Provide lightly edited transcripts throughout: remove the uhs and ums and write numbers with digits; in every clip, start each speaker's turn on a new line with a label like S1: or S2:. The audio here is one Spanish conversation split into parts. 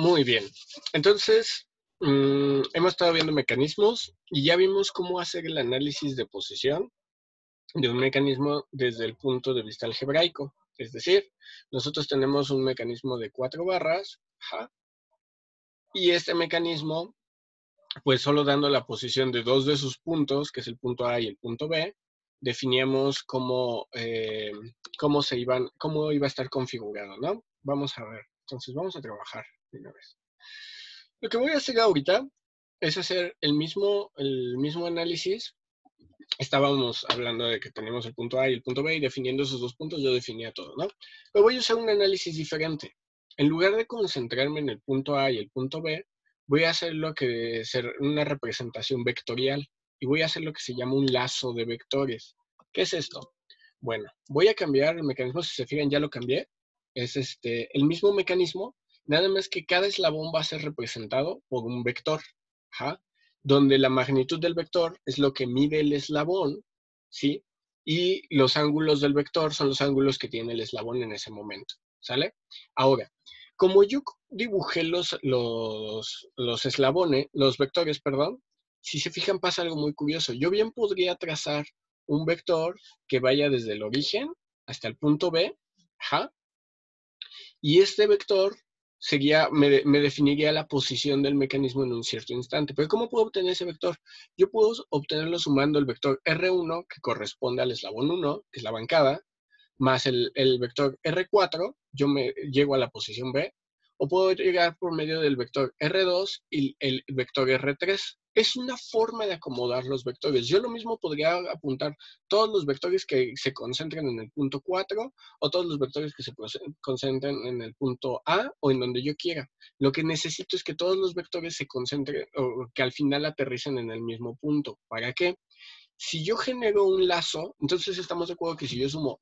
S1: Muy bien. Entonces, hemos estado viendo mecanismos y ya vimos cómo hacer el análisis de posición de un mecanismo desde el punto de vista algebraico. Es decir, nosotros tenemos un mecanismo de 4 barras, ajá, y este mecanismo, pues solo dando la posición de dos de sus puntos, que es el punto A y el punto B, definíamos cómo iba a estar configurado, ¿no? Vamos a ver. Entonces, vamos a trabajar de una vez. Lo que voy a hacer ahorita es hacer el mismo análisis. Estábamos hablando de que tenemos el punto A y el punto B y definiendo esos dos puntos yo definía todo, ¿no? Pero voy a usar un análisis diferente. En lugar de concentrarme en el punto A y el punto B, voy a hacer lo que es una representación vectorial y voy a hacer lo que se llama un lazo de vectores. ¿Qué es esto? Bueno, voy a cambiar el mecanismo, si se fijan ya lo cambié. Es el mismo mecanismo, nada más que cada eslabón va a ser representado por un vector. Ajá, donde la magnitud del vector es lo que mide el eslabón, ¿sí? Y los ángulos del vector son los ángulos que tiene el eslabón en ese momento, ¿sale? Ahora, como yo dibujé los eslabones, los vectores, perdón, si se fijan pasa algo muy curioso. Yo bien podría trazar un vector que vaya desde el origen hasta el punto B, ajá, y este vector me definiría la posición del mecanismo en un cierto instante. Pero ¿cómo puedo obtener ese vector? Yo puedo obtenerlo sumando el vector R1, que corresponde al eslabón 1, que es la bancada, más el vector R4, yo me llego a la posición B, o puedo llegar por medio del vector R2 y el vector R3. Es una forma de acomodar los vectores. Yo lo mismo podría apuntar todos los vectores que se concentren en el punto 4 o todos los vectores que se concentren en el punto A o en donde yo quiera. Lo que necesito es que todos los vectores se concentren o que al final aterricen en el mismo punto. ¿Para qué? Si yo genero un lazo, entonces estamos de acuerdo que si yo sumo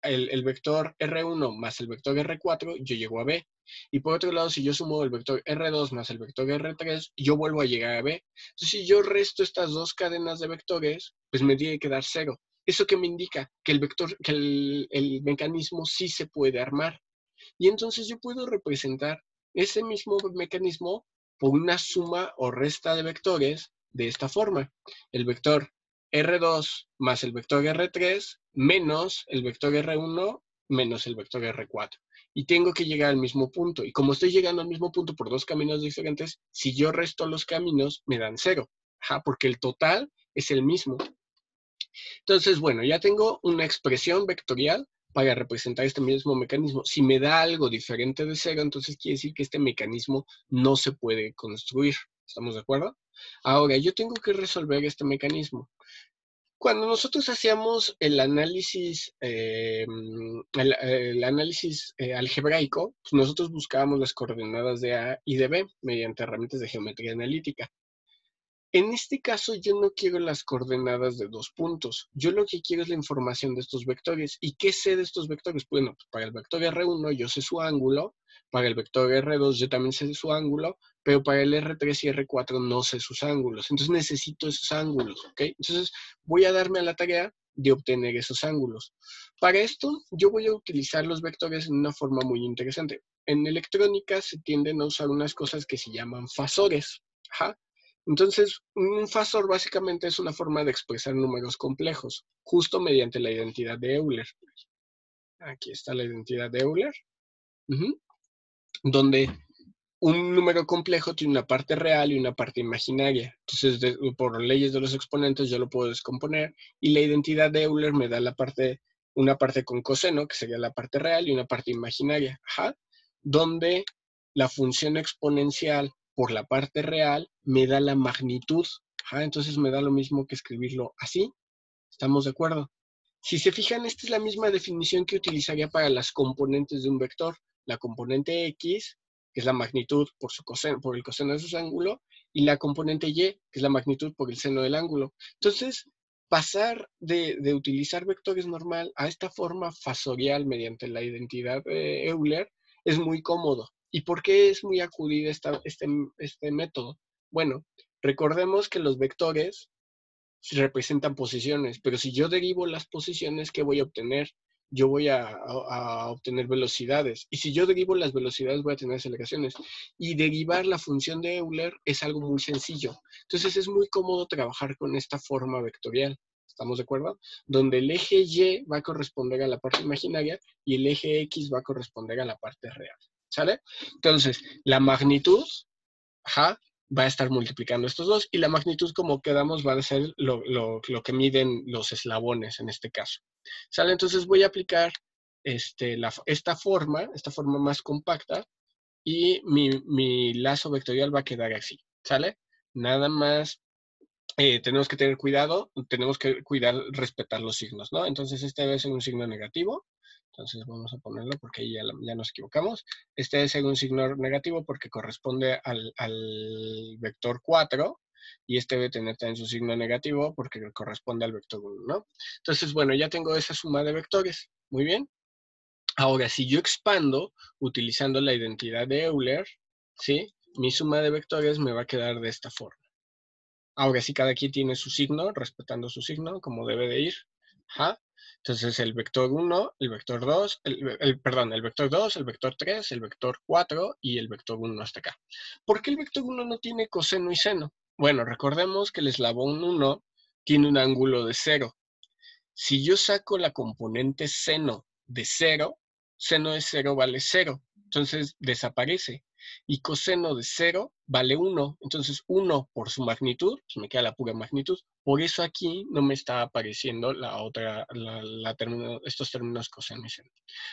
S1: el vector R1 más el vector R4, yo llego a B. Y por otro lado, si yo sumo el vector R2 más el vector R3, yo vuelvo a llegar a B. Entonces, si yo resto estas dos cadenas de vectores, pues me tiene que dar 0. ¿Eso qué me indica? Que el mecanismo sí se puede armar. Y entonces yo puedo representar ese mismo mecanismo por una suma o resta de vectores de esta forma. El vector R2 más el vector R3 menos el vector R1 menos el vector R4. Y tengo que llegar al mismo punto. Y como estoy llegando al mismo punto por dos caminos diferentes, si yo resto los caminos, me dan 0. Ajá, porque el total es el mismo. Entonces, bueno, ya tengo una expresión vectorial para representar este mismo mecanismo. Si me da algo diferente de 0, entonces quiere decir que este mecanismo no se puede construir. ¿Estamos de acuerdo? Ahora, yo tengo que resolver este mecanismo. Cuando nosotros hacíamos el análisis, algebraico, pues nosotros buscábamos las coordenadas de A y de B mediante herramientas de geometría analítica. En este caso, yo no quiero las coordenadas de dos puntos. Yo lo que quiero es la información de estos vectores. ¿Y qué sé de estos vectores? Bueno, pues para el vector R1 yo sé su ángulo, para el vector R2 yo también sé su ángulo, pero para el R3 y R4 no sé sus ángulos. Entonces necesito esos ángulos, ¿ok? Entonces voy a darme a la tarea de obtener esos ángulos. Para esto, yo voy a utilizar los vectores en una forma muy interesante. En electrónica se tienden a usar unas cosas que se llaman fasores. Ajá. Entonces, un fasor básicamente es una forma de expresar números complejos, justo mediante la identidad de Euler. Aquí está la identidad de Euler, donde un número complejo tiene una parte real y una parte imaginaria. Entonces, por leyes de los exponentes, yo lo puedo descomponer y la identidad de Euler me da una parte con coseno, que sería la parte real, y una parte imaginaria, donde la función exponencial por la parte real me da la magnitud. Entonces me da lo mismo que escribirlo así. ¿Estamos de acuerdo? Si se fijan, esta es la misma definición que utilizaría para las componentes de un vector. La componente X, que es la magnitud por el coseno de su ángulo, y la componente Y, que es la magnitud por el seno del ángulo. Entonces, pasar de utilizar vectores normal a esta forma fasorial mediante la identidad de Euler es muy cómodo. ¿Y por qué es muy acudido este método? Bueno, recordemos que los vectores representan posiciones, pero si yo derivo las posiciones, ¿qué voy a obtener? yo voy a obtener velocidades. Y si yo derivo las velocidades, voy a tener aceleraciones. Y derivar la función de Euler es algo muy sencillo. Entonces es muy cómodo trabajar con esta forma vectorial. ¿Estamos de acuerdo? Donde el eje Y va a corresponder a la parte imaginaria y el eje X va a corresponder a la parte real. ¿Sale? Entonces, la magnitud, ajá, va a estar multiplicando estos dos y la magnitud, como quedamos, va a ser lo que miden los eslabones en este caso. ¿Sale? Entonces voy a aplicar esta forma más compacta y mi lazo vectorial va a quedar así. ¿Sale? Nada más tenemos que tener cuidado, tenemos que respetar los signos, ¿no? Entonces este debe ser un signo negativo. Entonces vamos a ponerlo porque ahí ya nos equivocamos. Este debe ser un signo negativo porque corresponde al vector 4 y este debe tener también su signo negativo porque corresponde al vector 1, ¿no? Entonces, bueno, ya tengo esa suma de vectores. Muy bien. Ahora, si yo expando utilizando la identidad de Euler, ¿sí? Mi suma de vectores me va a quedar de esta forma. Ahora sí, cada quien tiene su signo, respetando su signo, como debe de ir. Ajá. Entonces, el vector 1, el vector 2, perdón, el vector 2, el vector 3, el vector 4 y el vector 1 hasta acá. ¿Por qué el vector 1 no tiene coseno y seno? Bueno, recordemos que el eslabón 1 tiene un ángulo de 0. Si yo saco la componente seno de 0, seno de 0 vale 0. Entonces desaparece. Y coseno de 0 vale 1. Entonces 1 por su magnitud, pues me queda la pura magnitud. Por eso aquí no me está apareciendo estos términos coseno y seno.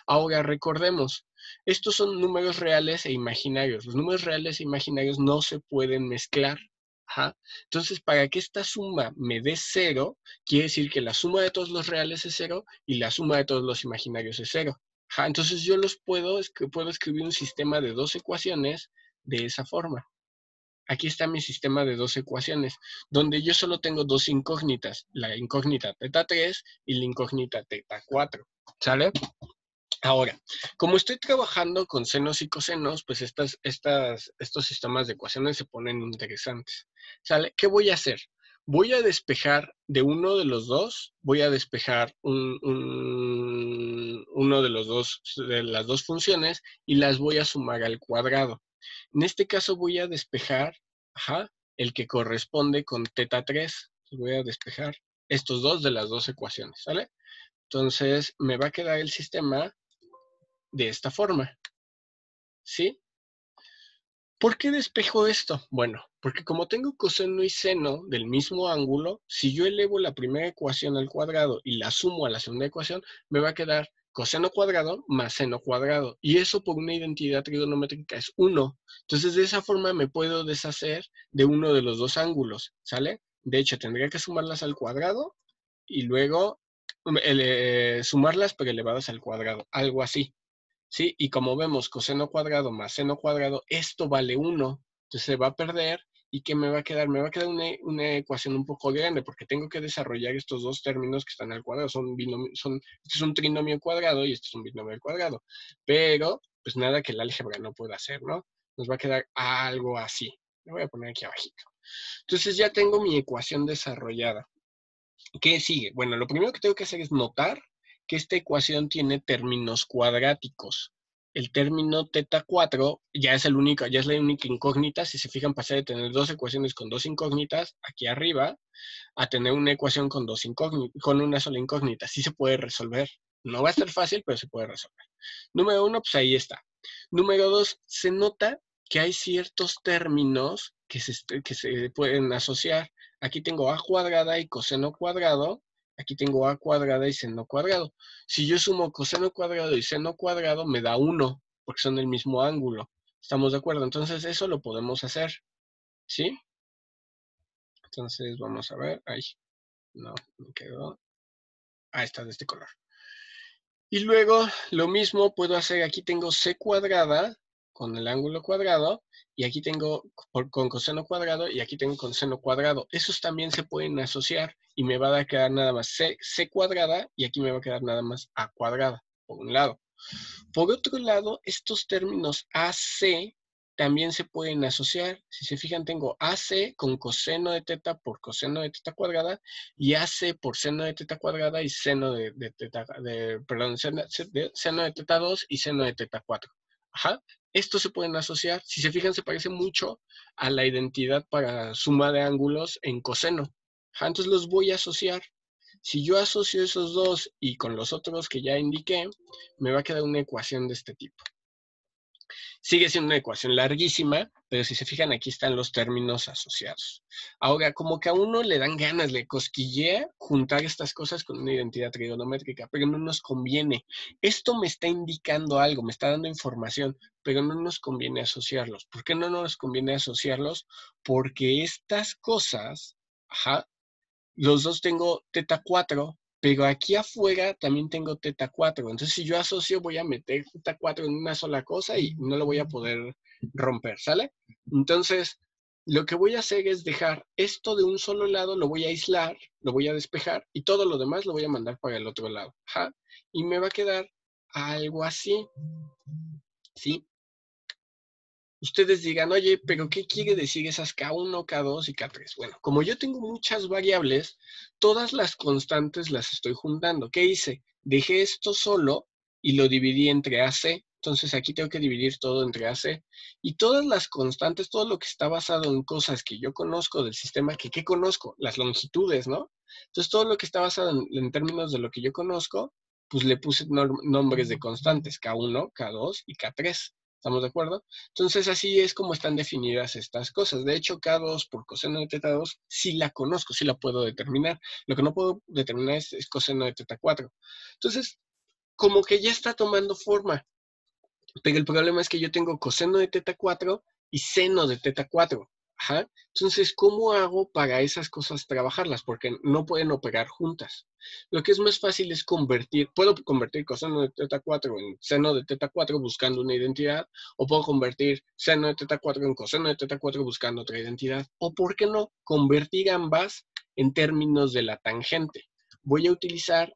S1: Ahora recordemos, estos son números reales e imaginarios. Los números reales e imaginarios no se pueden mezclar. Ajá. Entonces, para que esta suma me dé 0, quiere decir que la suma de todos los reales es 0 y la suma de todos los imaginarios es 0. Ajá, entonces yo puedo escribir un sistema de dos ecuaciones de esa forma. Aquí está mi sistema de dos ecuaciones, donde yo solo tengo dos incógnitas, la incógnita teta 3 y la incógnita teta 4. ¿Sale? Ahora, como estoy trabajando con senos y cosenos, pues estos sistemas de ecuaciones se ponen interesantes. ¿Sale? ¿Qué voy a hacer? Voy a despejar de uno de los dos, voy a despejar uno de las dos funciones y las voy a sumar al cuadrado. En este caso voy a despejar, el que corresponde con teta 3. Voy a despejar estos dos de las dos ecuaciones, ¿sale? Entonces me va a quedar el sistema de esta forma, ¿sí? ¿Por qué despejo esto? Bueno, porque como tengo coseno y seno del mismo ángulo, si yo elevo la primera ecuación al cuadrado y la sumo a la segunda ecuación, me va a quedar coseno cuadrado más seno cuadrado. Y eso por una identidad trigonométrica es 1. Entonces, de esa forma me puedo deshacer de uno de los dos ángulos, ¿sale? De hecho, tendría que sumarlas al cuadrado y luego sumarlas pero elevadas al cuadrado, algo así. ¿Sí? Y como vemos, coseno cuadrado más seno cuadrado, esto vale 1. Entonces se va a perder. ¿Y qué me va a quedar? Me va a quedar una ecuación un poco grande porque tengo que desarrollar estos dos términos que están al cuadrado. Este es un trinomio cuadrado y este es un binomio al cuadrado. Pero, pues nada que el álgebra no pueda hacer, ¿no? Nos va a quedar algo así. Lo voy a poner aquí abajito. Entonces ya tengo mi ecuación desarrollada. ¿Qué sigue? Bueno, lo primero que tengo que hacer es notar que esta ecuación tiene términos cuadráticos. El término teta 4 ya es la única incógnita. Si se fijan, pasé de tener dos ecuaciones con dos incógnitas aquí arriba a tener una ecuación con una sola incógnita. Sí se puede resolver. No va a estar fácil, pero se puede resolver. Número 1, pues ahí está. Número 2, se nota que hay ciertos términos que se pueden asociar. Aquí tengo a cuadrada y coseno cuadrado. Aquí tengo a cuadrada y seno cuadrado. Si yo sumo coseno cuadrado y seno cuadrado, me da 1, porque son el mismo ángulo. ¿Estamos de acuerdo? Entonces eso lo podemos hacer. ¿Sí? Entonces vamos a ver. Ahí. No, me quedó. Ah, está de este color. Y luego lo mismo puedo hacer. Aquí tengo c cuadrada con el ángulo cuadrado. Y aquí tengo con coseno cuadrado y aquí tengo con seno cuadrado. Esos también se pueden asociar y me va a quedar nada más c cuadrada y aquí me va a quedar nada más a cuadrada, por un lado. Por otro lado, estos términos AC también se pueden asociar. Si se fijan, tengo AC con coseno de teta por coseno de teta cuadrada y AC por seno de teta cuadrada y seno de teta, perdón, seno de teta 2 y seno de teta 4. Ajá. Estos se pueden asociar. Si se fijan, se parece mucho a la identidad para suma de ángulos en coseno. Ajá, entonces los voy a asociar. Si yo asocio esos dos y con los otros que ya indiqué, me va a quedar una ecuación de este tipo. Sigue siendo una ecuación larguísima, pero si se fijan, aquí están los términos asociados. Ahora, como que a uno le dan ganas, le cosquillea juntar estas cosas con una identidad trigonométrica, pero no nos conviene. Esto me está indicando algo, me está dando información, pero no nos conviene asociarlos. ¿Por qué no nos conviene asociarlos? Porque estas cosas, ajá, los dos tengo teta 4, pero aquí afuera también tengo teta 4. Entonces, si yo asocio, voy a meter teta 4 en una sola cosa y no lo voy a poder romper, ¿sale? Entonces, lo que voy a hacer es dejar esto de un solo lado, lo voy a aislar, lo voy a despejar y todo lo demás lo voy a mandar para el otro lado. Ajá. Y me va a quedar algo así, ¿sí? Ustedes digan, oye, pero ¿qué quiere decir esas K1, K2 y K3? Bueno, como yo tengo muchas variables, todas las constantes las estoy juntando. ¿Qué hice? Dejé esto solo y lo dividí entre AC. Entonces aquí tengo que dividir todo entre AC. Y todas las constantes, todo lo que está basado en cosas que yo conozco del sistema, ¿qué conozco? Las longitudes, ¿no? Entonces todo lo que está basado en términos de lo que yo conozco, pues le puse nombres de constantes, K1, K2 y K3. ¿Estamos de acuerdo? Entonces, así es como están definidas estas cosas. De hecho, K2 por coseno de teta 2, sí la conozco, sí la puedo determinar. Lo que no puedo determinar es coseno de teta 4. Entonces, como que ya está tomando forma. Pero el problema es que yo tengo coseno de teta 4 y seno de teta 4. Ajá. Entonces, ¿cómo hago para esas cosas trabajarlas? Porque no pueden operar juntas. Lo que es más fácil es puedo convertir coseno de teta 4 en seno de teta 4 buscando una identidad, o puedo convertir seno de teta 4 en coseno de teta 4 buscando otra identidad, o ¿por qué no convertir ambas en términos de la tangente? Voy a utilizar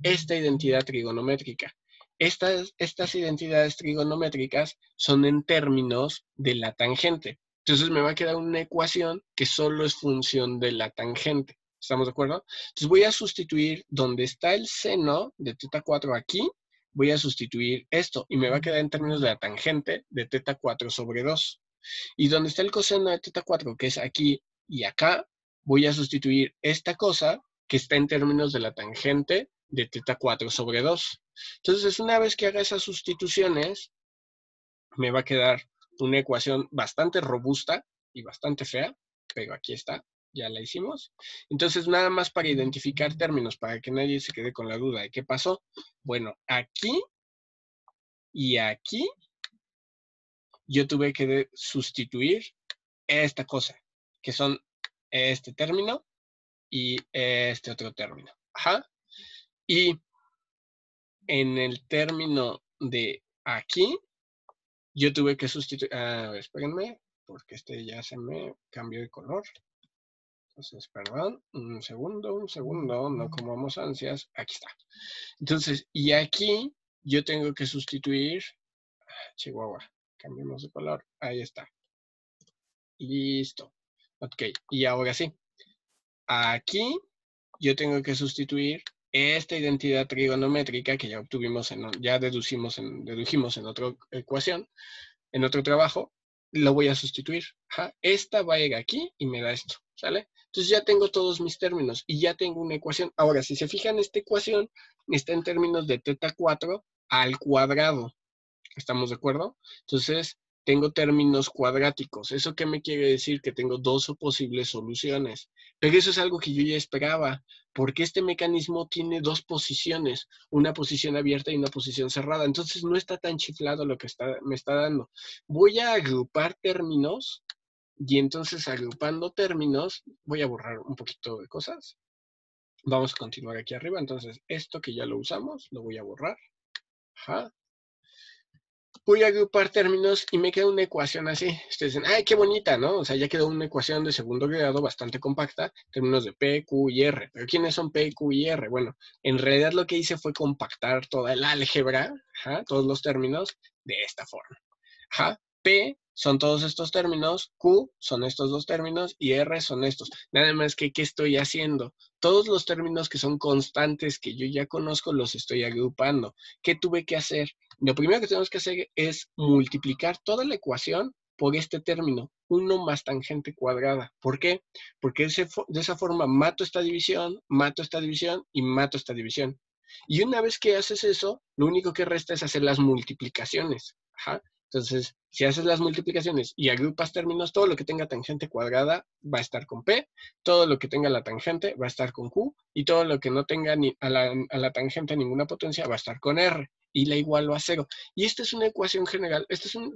S1: esta identidad trigonométrica. Estas identidades trigonométricas son en términos de la tangente. Entonces me va a quedar una ecuación que solo es función de la tangente. ¿Estamos de acuerdo? Entonces voy a sustituir donde está el seno de teta 4 aquí, voy a sustituir esto y me va a quedar en términos de la tangente de teta 4 sobre 2. Y donde está el coseno de teta 4, que es aquí y acá, voy a sustituir esta cosa que está en términos de la tangente de teta 4 sobre 2. Entonces, una vez que haga esas sustituciones, me va a quedar una ecuación bastante robusta y bastante fea, pero aquí está, ya la hicimos. Entonces, nada más para identificar términos, para que nadie se quede con la duda de qué pasó. Bueno, aquí y aquí yo tuve que sustituir esta cosa, que son este término y este otro término. Ajá. Y en el término de aquí, yo tuve que sustituir, espérenme, porque este ya se me cambió de color. Entonces, perdón, un segundo, no comamos ansias, aquí está. Entonces, y aquí yo tengo que sustituir, Chihuahua, cambiemos de color, ahí está. Listo. Ok, y ahora sí, aquí yo tengo que sustituir esta identidad trigonométrica que ya obtuvimos, ya dedujimos en otra ecuación, en otro trabajo, lo voy a sustituir. Ajá. Esta va a ir aquí y me da esto, ¿sale? Entonces ya tengo todos mis términos y ya tengo una ecuación. Ahora, si se fijan, esta ecuación está en términos de teta 4 al cuadrado. ¿Estamos de acuerdo? Entonces, tengo términos cuadráticos. ¿Eso qué me quiere decir? Que tengo dos posibles soluciones. Pero eso es algo que yo ya esperaba, porque este mecanismo tiene dos posiciones, una posición abierta y una posición cerrada. Entonces, no está tan chiflado lo que me está dando. Voy a agrupar términos y entonces agrupando términos, voy a borrar un poquito de cosas. Vamos a continuar aquí arriba. Entonces, esto que ya lo usamos, lo voy a borrar. Ajá. Voy a agrupar términos y me queda una ecuación así. Ustedes dicen, ¡ay, qué bonita!, ¿no? O sea, ya quedó una ecuación de segundo grado bastante compacta, términos de P, Q y R. ¿Pero quiénes son P, Q y R? Bueno, en realidad lo que hice fue compactar toda el álgebra, todos los términos, de esta forma. P son todos estos términos, Q son estos dos términos y R son estos. Nada más que, ¿qué estoy haciendo? Todos los términos que son constantes que yo ya conozco los estoy agrupando. ¿Qué tuve que hacer? Lo primero que tenemos que hacer es multiplicar toda la ecuación por este término, 1 más tangente cuadrada. ¿Por qué? Porque de esa forma mato esta división y mato esta división. Y una vez que haces eso, lo único que resta es hacer las multiplicaciones. Ajá. Entonces, si haces las multiplicaciones y agrupas términos, todo lo que tenga tangente cuadrada va a estar con P, todo lo que tenga la tangente va a estar con Q, y todo lo que no tenga ni a la tangente ninguna potencia va a estar con R, y la igualo a 0. Y esta es una ecuación general,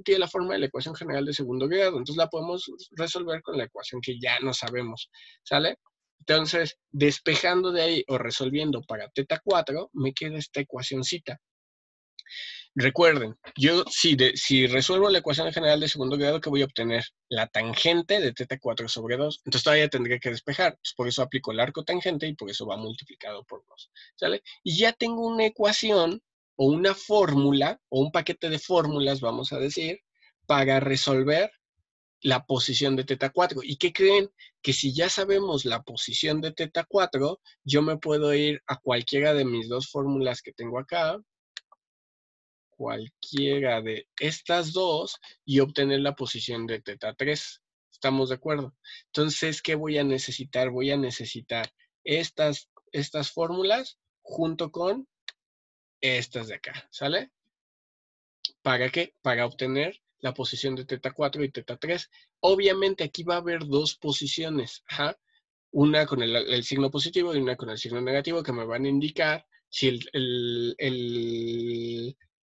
S1: tiene la forma de la ecuación general de segundo grado, entonces la podemos resolver con la ecuación que ya no sabemos, ¿sale? Entonces, despejando de ahí o resolviendo para teta 4, me queda esta ecuacióncita. Recuerden, yo si resuelvo la ecuación general de segundo grado, ¿qué voy a obtener? La tangente de teta 4 sobre 2. Entonces todavía tendré que despejar. Pues por eso aplico el arco tangente y por eso va multiplicado por 2. ¿Sale? Y ya tengo una ecuación o una fórmula o un paquete de fórmulas, vamos a decir, para resolver la posición de teta 4. ¿Y qué creen? Que si ya sabemos la posición de teta 4, yo me puedo ir a cualquiera de mis dos fórmulas que tengo acá, cualquiera de estas dos, y obtener la posición de teta 3. ¿Estamos de acuerdo? Entonces, ¿qué voy a necesitar? Voy a necesitar estas fórmulas junto con estas de acá, ¿sale? ¿Para qué? Para obtener la posición de teta 4 y teta 3. Obviamente aquí va a haber dos posiciones, ajá. Una con el signo positivo y una con el signo negativo, que me van a indicar si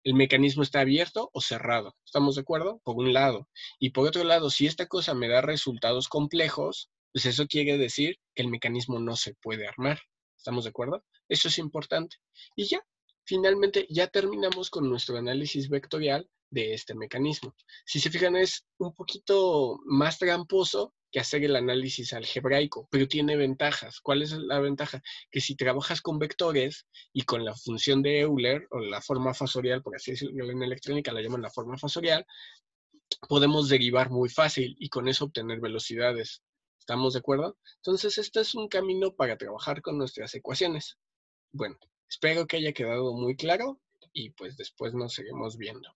S1: el mecanismo está abierto o cerrado. ¿Estamos de acuerdo? Por un lado. Y por otro lado, si esta cosa me da resultados complejos, pues eso quiere decir que el mecanismo no se puede armar. ¿Estamos de acuerdo? Eso es importante. Y ya, finalmente, ya terminamos con nuestro análisis vectorial de este mecanismo. Si se fijan, es un poquito más tramposo que hacer el análisis algebraico, pero tiene ventajas. ¿Cuál es la ventaja? Que si trabajas con vectores y con la función de Euler, o la forma fasorial, por así decirlo, en electrónica la llaman la forma fasorial, podemos derivar muy fácil y con eso obtener velocidades. ¿Estamos de acuerdo? Entonces, este es un camino para trabajar con nuestras ecuaciones. Bueno, espero que haya quedado muy claro y pues después nos seguimos viendo.